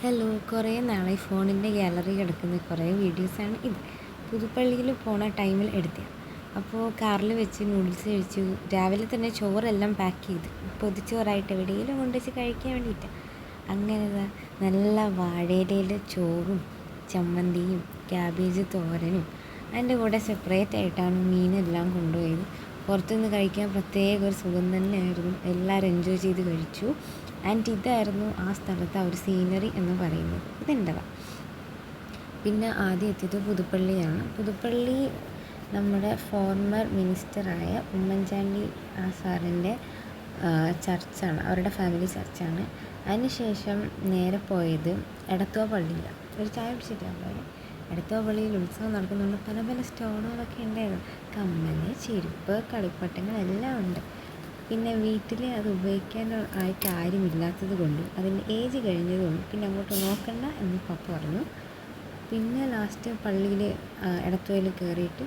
Hello, കുറേ നാളായി ഫോണിൻ്റെ ഗാലറി കിടക്കുന്ന കുറേ വീഡിയോസാണ് ഇത്. പുതുപ്പള്ളിയിൽ പോണ ടൈമിൽ എടുത്തതാണ്. അപ്പോൾ കാറിൽ വെച്ച് നൂഡിൽസ് കഴിച്ചു. രാവിലെ തന്നെ ചോറെല്ലാം പാക്ക് ചെയ്ത് പൊതിച്ചോറായിട്ട് എവിടെയെങ്കിലും കൊണ്ടുവച്ച് കഴിക്കാൻ വേണ്ടിയിട്ടാണ്. അങ്ങനെ നല്ല വാഴയിലയിൽ ചോറും ചമ്മന്തിയും ക്യാബേജ് തോരനും അതിൻ്റെ കൂടെ സെപ്പറേറ്റ് ആയിട്ടാണ് മീനെല്ലാം കൊണ്ടുപോയത്. പുറത്തുനിന്ന് കഴിക്കാൻ പ്രത്യേക ഒരു സുഖം തന്നെയായിരുന്നു. എല്ലാവരും എൻജോയ് ചെയ്ത് കഴിച്ചു. ആൻഡ് ഇതായിരുന്നു ആ സ്ഥലത്തെ ആ ഒരു സീനറി എന്ന് പറയുന്നത്. ഇതെൻ്റെതാണ്. പിന്നെ ആദ്യം എത്തിയത് പുതുപ്പള്ളിയാണ്. പുതുപ്പള്ളി നമ്മുടെ ഫോർമർ മിനിസ്റ്ററായ ഉമ്മൻചാണ്ടി സാറിൻ്റെ ചർച്ചാണ്, അവരുടെ ഫാമിലി ചർച്ചാണ്. അതിനുശേഷം നേരെ പോയത് എടത്തുവ പള്ളിയിലാണ്. ഒരു ചായ കുടിച്ചിട്ടാണ് പോയത്. എടത്തുവ പള്ളിയിൽ ഉത്സവം നടക്കുന്നുണ്ട്. പല പല സ്റ്റോളുകളൊക്കെ ഉണ്ടായിരുന്നു. കമ്മൽ, ചെരുപ്പ്, കളിപ്പട്ടങ്ങളെല്ലാം ഉണ്ട്. പിന്നെ വീട്ടിൽ അത് ഉപയോഗിക്കാൻ ആയിട്ട് ആരുമില്ലാത്തത് കൊണ്ട്, അതിൻ്റെ ഏജ് കഴിഞ്ഞതുകൊണ്ട് പിന്നെ അങ്ങോട്ട് നോക്കണ്ട എന്ന് പപ്പ പറഞ്ഞു. പിന്നെ ലാസ്റ്റ് പള്ളിയിൽ എടത്തുവയിൽ കയറിയിട്ട്